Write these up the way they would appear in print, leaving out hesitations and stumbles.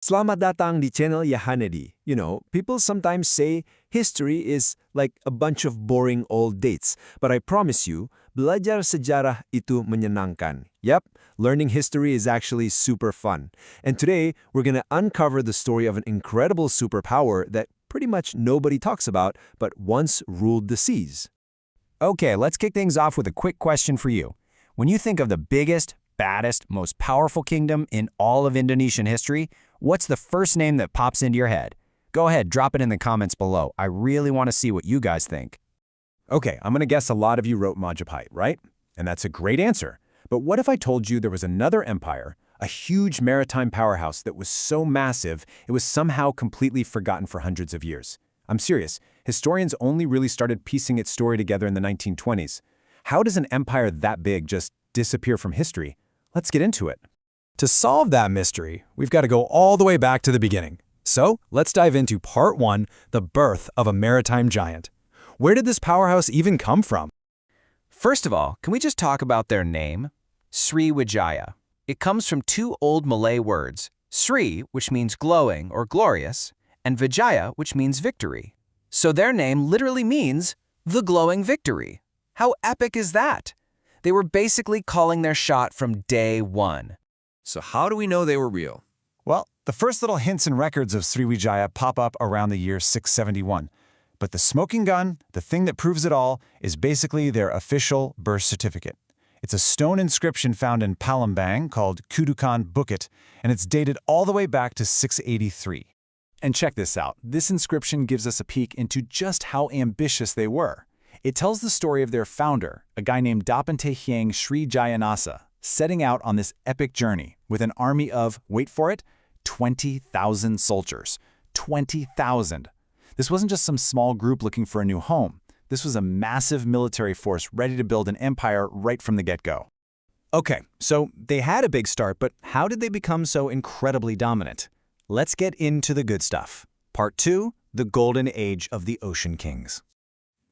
Selamat datang di channel Yahanedi. People sometimes say history is like a bunch of boring old dates, but I promise you, belajar sejarah itu menyenangkan. Yep, learning history is actually super fun. And today, we're gonna uncover the story of an incredible superpower that pretty much nobody talks about, but once ruled the seas. Okay, let's kick things off with a quick question for you. When you think of the biggest, baddest, most powerful kingdom in all of Indonesian history, what's the first name that pops into your head? Go ahead, drop it in the comments below. I really want to see what you guys think. Okay, I'm going to guess a lot of you wrote Majapahit, right? And that's a great answer. But what if I told you there was another empire, a huge maritime powerhouse that was so massive it was somehow completely forgotten for hundreds of years? I'm serious. Historians only really started piecing its story together in the 1920s. How does an empire that big just disappear from history? Let's get into it. To solve that mystery, we've got to go all the way back to the beginning. So let's dive into Part 1, the birth of a maritime giant. Where did this powerhouse even come from? First of all, can we just talk about their name? Sriwijaya. It comes from two old Malay words, Sri, which means glowing or glorious, and Vijaya, which means victory. So their name literally means the glowing victory. How epic is that? They were basically calling their shot from day one. So how do we know they were real? Well, the first little hints and records of Sriwijaya pop up around the year 671. But the smoking gun, the thing that proves it all, is basically their official birth certificate. It's a stone inscription found in Palembang called Kudukan Bukit, and it's dated all the way back to 683. And check this out. This inscription gives us a peek into just how ambitious they were. It tells the story of their founder, a guy named Dapante Hyang Srijayanasa, setting out on this epic journey with an army of, wait for it, 20,000 soldiers. 20,000. This wasn't just some small group looking for a new home. This was a massive military force ready to build an empire right from the get-go. Okay, so they had a big start, but how did they become so incredibly dominant? Let's get into the good stuff. Part 2, the golden age of the Ocean Kings.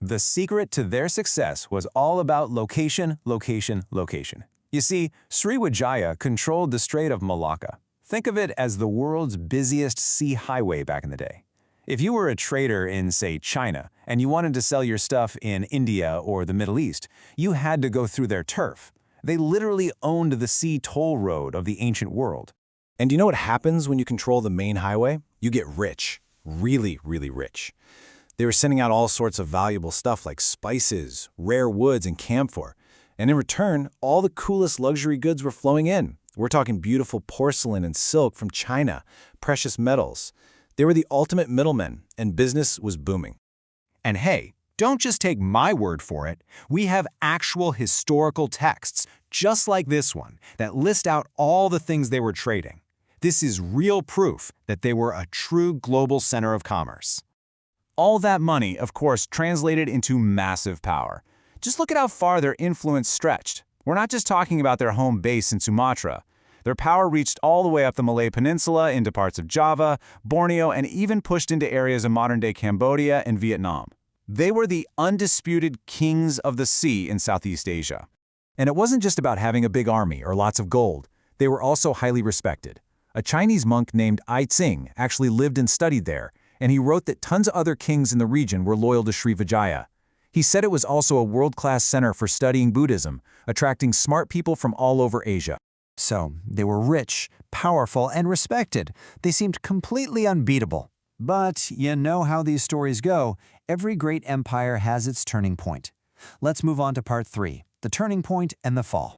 The secret to their success was all about location, location, location. You see, Sriwijaya controlled the Strait of Malacca. Think of it as the world's busiest sea highway back in the day. If you were a trader in, say, China, and you wanted to sell your stuff in India or the Middle East, you had to go through their turf. They literally owned the sea toll road of the ancient world. And you know what happens when you control the main highway? You get rich. Really, really rich. They were sending out all sorts of valuable stuff like spices, rare woods, and camphor. And in return, all the coolest luxury goods were flowing in. We're talking beautiful porcelain and silk from China, precious metals. They were the ultimate middlemen, and business was booming. And hey, don't just take my word for it. We have actual historical texts, just like this one, that list out all the things they were trading. This is real proof that they were a true global center of commerce. All that money, of course, translated into massive power. Just look at how far their influence stretched. We're not just talking about their home base in Sumatra. Their power reached all the way up the Malay Peninsula into parts of Java, Borneo, and even pushed into areas of modern-day Cambodia and Vietnam. They were the undisputed kings of the sea in Southeast Asia. And it wasn't just about having a big army or lots of gold. They were also highly respected. A Chinese monk named Ai Tsing actually lived and studied there, and he wrote that tons of other kings in the region were loyal to Sriwijaya. He said it was also a world-class center for studying Buddhism, attracting smart people from all over Asia. So, they were rich, powerful, and respected. They seemed completely unbeatable. But you know how these stories go. Every great empire has its turning point. Let's move on to Part 3, the turning point and the fall.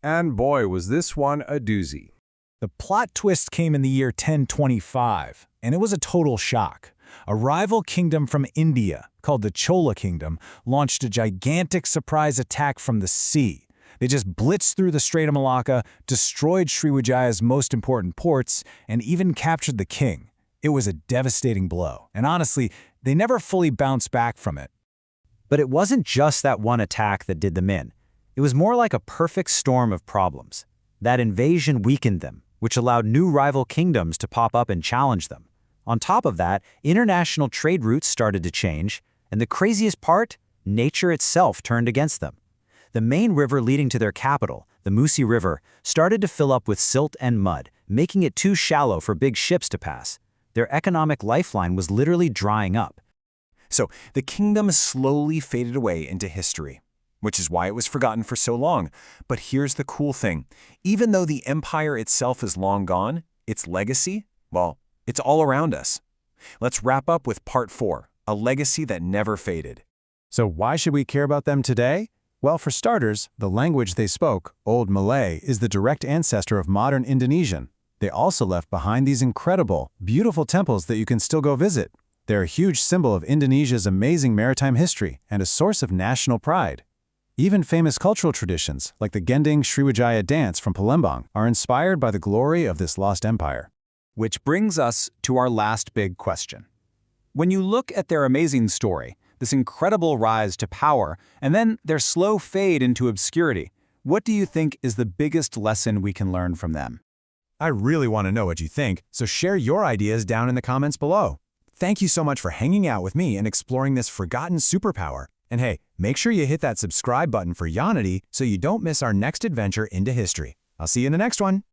And boy, was this one a doozy. The plot twist came in the year 1025, and it was a total shock. A rival kingdom from India, called the Chola Kingdom, launched a gigantic surprise attack from the sea. They just blitzed through the Strait of Malacca, destroyed Sriwijaya's most important ports, and even captured the king. It was a devastating blow, and honestly, they never fully bounced back from it. But it wasn't just that one attack that did them in. It was more like a perfect storm of problems. That invasion weakened them, which allowed new rival kingdoms to pop up and challenge them. On top of that, international trade routes started to change, and the craziest part, nature itself turned against them. The main river leading to their capital, the Musi River, started to fill up with silt and mud, making it too shallow for big ships to pass. Their economic lifeline was literally drying up. So the kingdom slowly faded away into history, which is why it was forgotten for so long. But here's the cool thing. Even though the empire itself is long gone, its legacy, well, it's all around us. Let's wrap up with part 4, a legacy that never faded. So why should we care about them today? Well, for starters, the language they spoke, Old Malay, is the direct ancestor of modern Indonesian. They also left behind these incredible, beautiful temples that you can still go visit. They're a huge symbol of Indonesia's amazing maritime history and a source of national pride. Even famous cultural traditions, like the Gending Sriwijaya dance from Palembang, are inspired by the glory of this lost empire. Which brings us to our last big question. When you look at their amazing story, this incredible rise to power, and then their slow fade into obscurity, what do you think is the biggest lesson we can learn from them? I really want to know what you think, so share your ideas down in the comments below. Thank you so much for hanging out with me and exploring this forgotten superpower. And hey, make sure you hit that subscribe button for Yanity so you don't miss our next adventure into history. I'll see you in the next one.